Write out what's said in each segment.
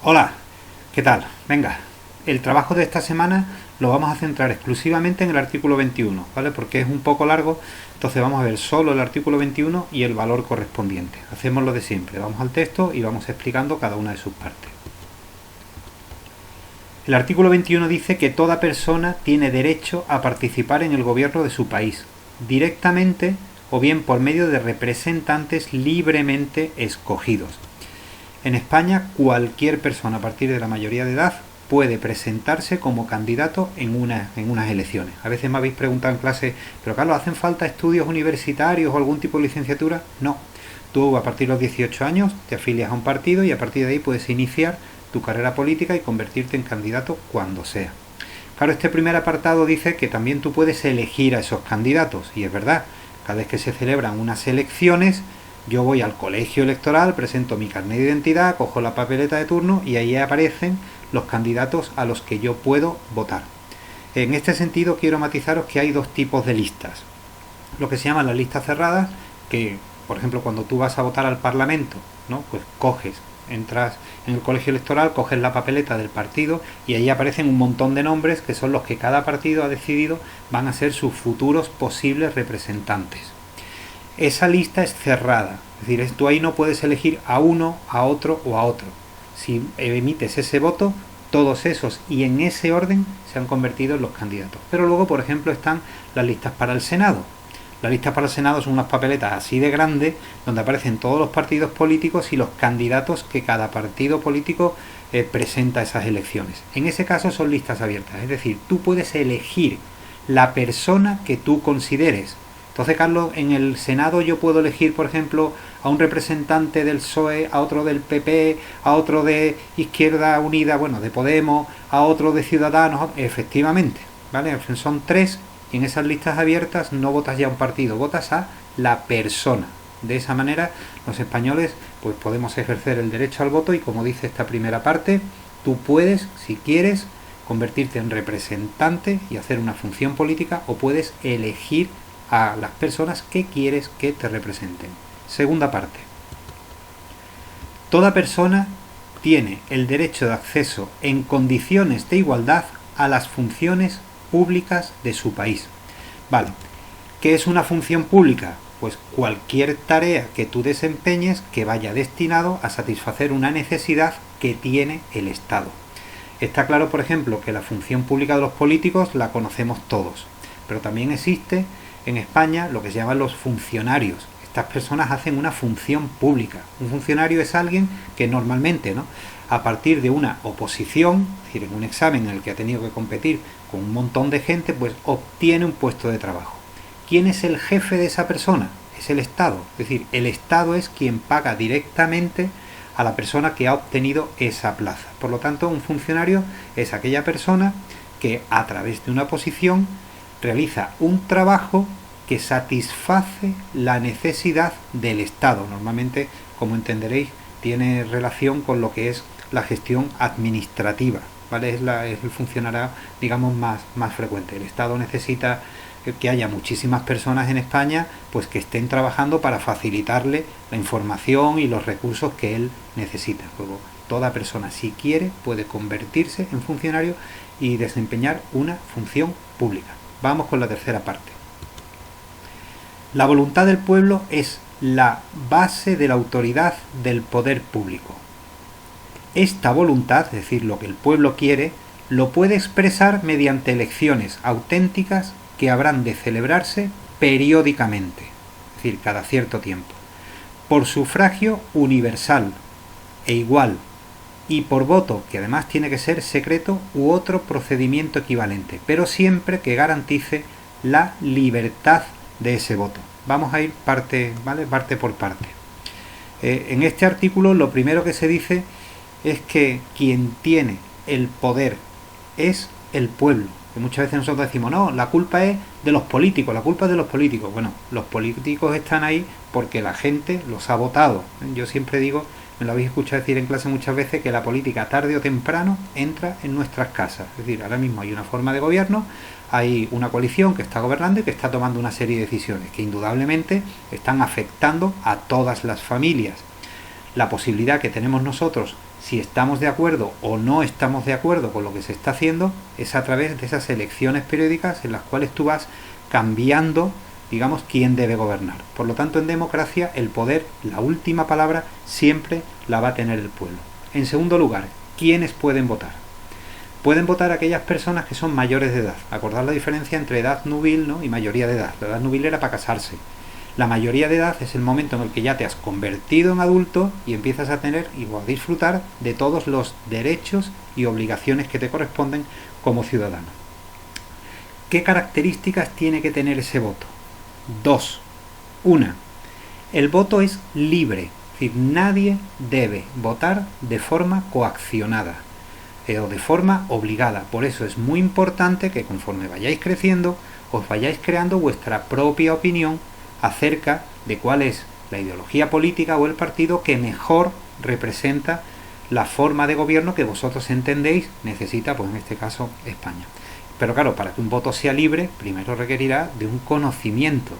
Hola, ¿qué tal? Venga, el trabajo de esta semana lo vamos a centrar exclusivamente en el artículo 21, ¿vale? Porque es un poco largo, entonces vamos a ver solo el artículo 21 y el valor correspondiente. Hacemos lo de siempre, vamos al texto y vamos explicando cada una de sus partes. El artículo 21 dice que toda persona tiene derecho a participar en el gobierno de su país, directamente o bien por medio de representantes libremente escogidos. En España, cualquier persona a partir de la mayoría de edad puede presentarse como candidato en unas elecciones. A veces me habéis preguntado en clase, pero Carlos, ¿hacen falta estudios universitarios o algún tipo de licenciatura? No. Tú a partir de los 18 años te afilias a un partido y a partir de ahí puedes iniciar tu carrera política y convertirte en candidato cuando sea. Claro, este primer apartado dice que también tú puedes elegir a esos candidatos, y es verdad, cada vez que se celebran unas elecciones, yo voy al colegio electoral, presento mi carnet de identidad, cojo la papeleta de turno y ahí aparecen los candidatos a los que yo puedo votar. En este sentido quiero matizaros que hay dos tipos de listas. Lo que se llaman las listas cerradas, que por ejemplo cuando tú vas a votar al Parlamento, ¿no? Pues entras en el colegio electoral, coges la papeleta del partido y ahí aparecen un montón de nombres que son los que cada partido ha decidido van a ser sus futuros posibles representantes. Esa lista es cerrada, es decir, tú ahí no puedes elegir a uno, a otro o a otro. Si emites ese voto, todos esos y en ese orden se han convertido en los candidatos. Pero luego, por ejemplo, están las listas para el Senado. Las listas para el Senado son unas papeletas así de grandes donde aparecen todos los partidos políticos y los candidatos que cada partido político presenta a esas elecciones. En ese caso son listas abiertas, es decir, tú puedes elegir la persona que tú consideres. Entonces, Carlos, en el Senado yo puedo elegir, por ejemplo, a un representante del PSOE, a otro del PP, a otro de Izquierda Unida, bueno, de Podemos, a otro de Ciudadanos, efectivamente, ¿vale? Son tres y en esas listas abiertas no votas ya a un partido, votas a la persona. De esa manera, los españoles pues podemos ejercer el derecho al voto y, como dice esta primera parte, tú puedes, si quieres, convertirte en representante y hacer una función política o puedes elegir a las personas que quieres que te representen. Segunda parte. Toda persona tiene el derecho de acceso en condiciones de igualdad a las funciones públicas de su país. Vale, ¿qué es una función pública? Pues cualquier tarea que tú desempeñes que vaya destinado a satisfacer una necesidad que tiene el Estado. Está claro, por ejemplo, que la función pública de los políticos la conocemos todos, pero también existe en España lo que se llaman los funcionarios. Estas personas hacen una función pública. Un funcionario es alguien que normalmente, ¿no?, a partir de una oposición, es decir, en un examen en el que ha tenido que competir con un montón de gente, pues obtiene un puesto de trabajo. ¿Quién es el jefe de esa persona? Es el Estado. Es decir, el Estado es quien paga directamente a la persona que ha obtenido esa plaza. Por lo tanto, un funcionario es aquella persona que a través de una posición realiza un trabajo que satisface la necesidad del Estado. Normalmente, como entenderéis, tiene relación con lo que es la gestión administrativa, ¿vale? Es el funcionario, digamos, más frecuente. El Estado necesita que haya muchísimas personas en España pues que estén trabajando para facilitarle la información y los recursos que él necesita. Luego, toda persona, si quiere, puede convertirse en funcionario y desempeñar una función pública. Vamos con la tercera parte. La voluntad del pueblo es la base de la autoridad del poder público. Esta voluntad, es decir, lo que el pueblo quiere, lo puede expresar mediante elecciones auténticas que habrán de celebrarse periódicamente, es decir, cada cierto tiempo, por sufragio universal e igual, y por voto, que además tiene que ser secreto u otro procedimiento equivalente, pero siempre que garantice la libertad de ese voto. Vamos a ir parte por parte. En este artículo lo primero que se dice es que quien tiene el poder es el pueblo. Que muchas veces nosotros decimos, no, la culpa es de los políticos, la culpa es de los políticos. Bueno, los políticos están ahí porque la gente los ha votado. Yo siempre digo, me lo habéis escuchado decir en clase muchas veces, que la política tarde o temprano entra en nuestras casas. Es decir, ahora mismo hay una forma de gobierno, hay una coalición que está gobernando y que está tomando una serie de decisiones que indudablemente están afectando a todas las familias. La posibilidad que tenemos nosotros, si estamos de acuerdo o no estamos de acuerdo con lo que se está haciendo, es a través de esas elecciones periódicas en las cuales tú vas cambiando, digamos, quién debe gobernar. Por lo tanto, en democracia el poder, la última palabra, siempre la va a tener el pueblo. En segundo lugar, ¿quiénes pueden votar? Pueden votar aquellas personas que son mayores de edad. Acordad la diferencia entre edad nubil, ¿no?, y mayoría de edad. La edad nubil era para casarse. La mayoría de edad es el momento en el que ya te has convertido en adulto y empiezas a tener y a disfrutar de todos los derechos y obligaciones que te corresponden como ciudadano. ¿Qué características tiene que tener ese voto? 2. Una, el voto es libre, es decir, nadie debe votar de forma coaccionada o de forma obligada. Por eso es muy importante que conforme vayáis creciendo, os vayáis creando vuestra propia opinión acerca de cuál es la ideología política o el partido que mejor representa la forma de gobierno que vosotros entendéis necesita, pues en este caso, España. Pero claro, para que un voto sea libre, primero requerirá de un conocimiento.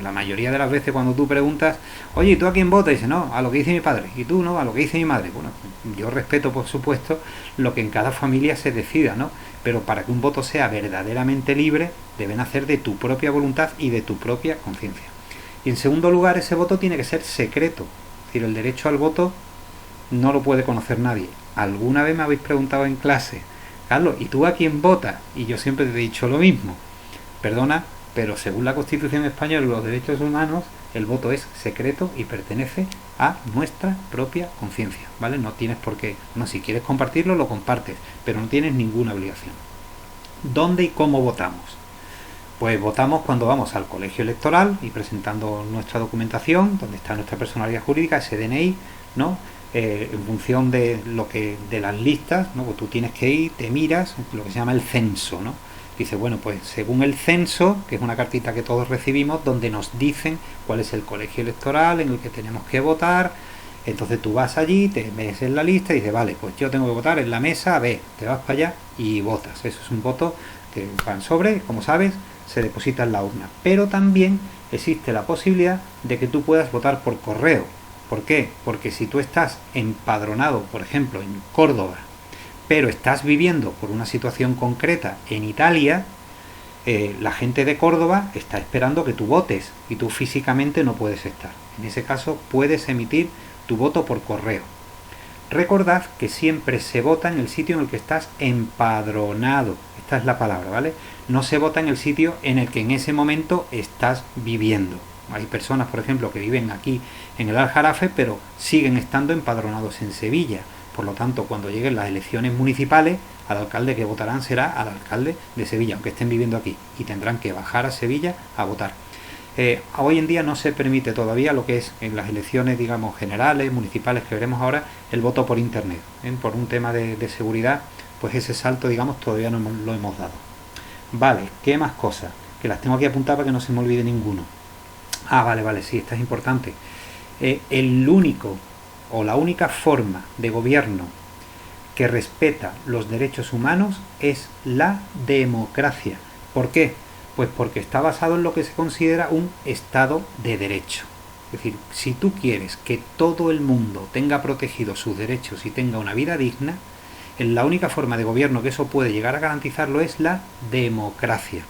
La mayoría de las veces cuando tú preguntas, oye, ¿y tú a quién votas? Y dices, no, a lo que dice mi padre. Y tú, no, a lo que dice mi madre. Bueno, yo respeto, por supuesto, lo que en cada familia se decida, ¿no? Pero para que un voto sea verdaderamente libre, debe nacer de tu propia voluntad y de tu propia conciencia. Y en segundo lugar, ese voto tiene que ser secreto. Es decir, el derecho al voto no lo puede conocer nadie. ¿Alguna vez me habéis preguntado en clase, Carlos, ¿y tú a quién votas? Y yo siempre te he dicho lo mismo. Perdona, pero según la Constitución española y los derechos humanos, el voto es secreto y pertenece a nuestra propia conciencia, ¿vale? No tienes por qué, no, si quieres compartirlo, lo compartes, pero no tienes ninguna obligación. ¿Dónde y cómo votamos? Pues votamos cuando vamos al colegio electoral y presentando nuestra documentación, donde está nuestra personalidad jurídica, ese DNI, ¿no? En función de las listas, ¿no? Pues tú tienes que ir, te miras, lo que se llama el censo, ¿no? Dice, bueno, pues según el censo, que es una cartita que todos recibimos, donde nos dicen cuál es el colegio electoral en el que tenemos que votar. Entonces tú vas allí, te ves en la lista y dices, vale, pues yo tengo que votar en la mesa B, te vas para allá y votas. Eso es un voto que va en sobre, como sabes, se deposita en la urna. Pero también existe la posibilidad de que tú puedas votar por correo. ¿Por qué? Porque si tú estás empadronado, por ejemplo, en Córdoba, pero estás viviendo por una situación concreta en Italia, la gente de Córdoba está esperando que tú votes y tú físicamente no puedes estar. En ese caso puedes emitir tu voto por correo. Recordad que siempre se vota en el sitio en el que estás empadronado. Esta es la palabra, ¿vale? No se vota en el sitio en el que en ese momento estás viviendo. Hay personas, por ejemplo, que viven aquí en el Aljarafe, pero siguen estando empadronados en Sevilla. Por lo tanto, cuando lleguen las elecciones municipales, al alcalde que votarán será al alcalde de Sevilla, aunque estén viviendo aquí, y tendrán que bajar a Sevilla a votar. Hoy en día no se permite todavía lo que es en las elecciones, digamos, generales, municipales que veremos ahora, el voto por internet. Por un tema de seguridad, pues ese salto, digamos, todavía no lo hemos dado. Vale, ¿qué más cosas? Que las tengo aquí apuntadas para que no se me olvide ninguno. Vale, sí, esta es importante. El único o la única forma de gobierno que respeta los derechos humanos es la democracia. ¿Por qué? Pues porque está basado en lo que se considera un Estado de Derecho. Es decir, si tú quieres que todo el mundo tenga protegidos sus derechos y tenga una vida digna, la única forma de gobierno que eso puede llegar a garantizarlo es la democracia.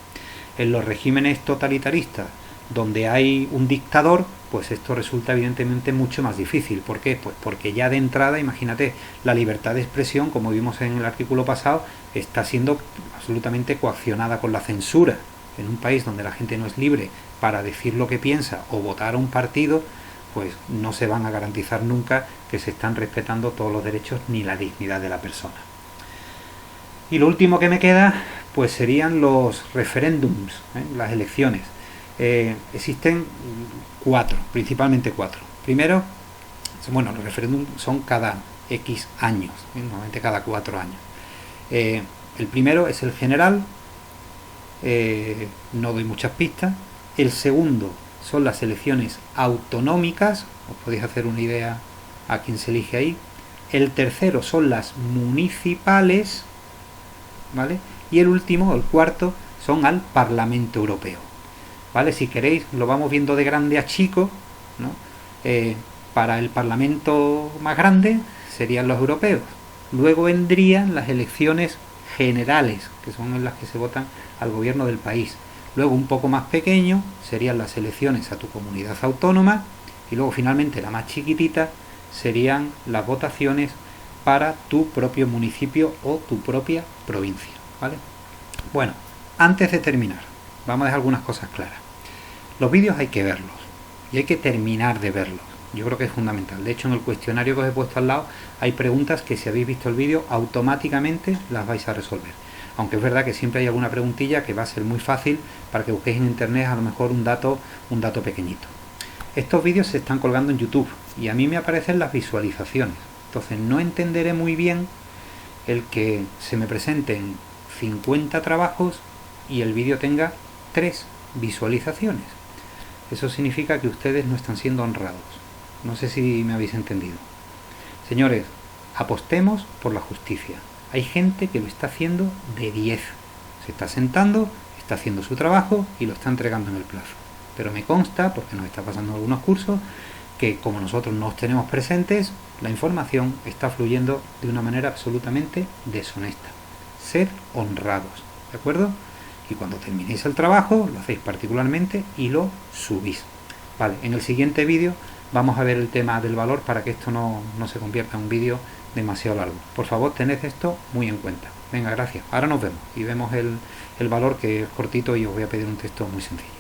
En los regímenes totalitaristas, donde hay un dictador, pues esto resulta evidentemente mucho más difícil. ¿Por qué? Pues porque ya de entrada, imagínate, la libertad de expresión, como vimos en el artículo pasado, está siendo absolutamente coaccionada con la censura. En un país donde la gente no es libre para decir lo que piensa o votar a un partido, pues no se van a garantizar nunca que se están respetando todos los derechos ni la dignidad de la persona. Y lo último que me queda, pues serían los referéndums, las elecciones. Existen principalmente cuatro. Primero, bueno, los referéndums son cada X años, normalmente cada 4 años. El primero es el general, no doy muchas pistas. El segundo son las elecciones autonómicas, os podéis hacer una idea a quién se elige ahí. El tercero son las municipales, ¿vale? Y el último, el cuarto, son al Parlamento Europeo. ¿Vale? Si queréis, lo vamos viendo de grande a chico, ¿no? Para el Parlamento más grande serían los europeos. Luego vendrían las elecciones generales, que son en las que se votan al gobierno del país. Luego, un poco más pequeño, serían las elecciones a tu comunidad autónoma. Y luego, finalmente, la más chiquitita, serían las votaciones para tu propio municipio o tu propia provincia, ¿vale? Bueno, antes de terminar, vamos a dejar algunas cosas claras. Los vídeos hay que verlos y hay que terminar de verlos. Yo creo que es fundamental. De hecho, en el cuestionario que os he puesto al lado hay preguntas que, si habéis visto el vídeo, automáticamente las vais a resolver. Aunque es verdad que siempre hay alguna preguntilla que va a ser muy fácil para que busquéis en internet a lo mejor un dato pequeñito. Estos vídeos se están colgando en YouTube y a mí me aparecen las visualizaciones. Entonces no entenderé muy bien el que se me presenten 50 trabajos y el vídeo tenga 3 visualizaciones. Eso significa que ustedes no están siendo honrados. No sé si me habéis entendido. Señores, apostemos por la justicia. Hay gente que lo está haciendo de 10. Se está sentando, está haciendo su trabajo y lo está entregando en el plazo. Pero me consta, porque nos está pasando en algunos cursos, que como nosotros no os tenemos presentes, la información está fluyendo de una manera absolutamente deshonesta. Sed honrados, ¿de acuerdo? Y cuando terminéis el trabajo, lo hacéis particularmente y lo subís. Vale, en el siguiente vídeo vamos a ver el tema del valor para que esto no se convierta en un vídeo demasiado largo. Por favor, tened esto muy en cuenta. Venga, gracias. Ahora nos vemos y vemos el valor, que es cortito, y os voy a pedir un texto muy sencillo.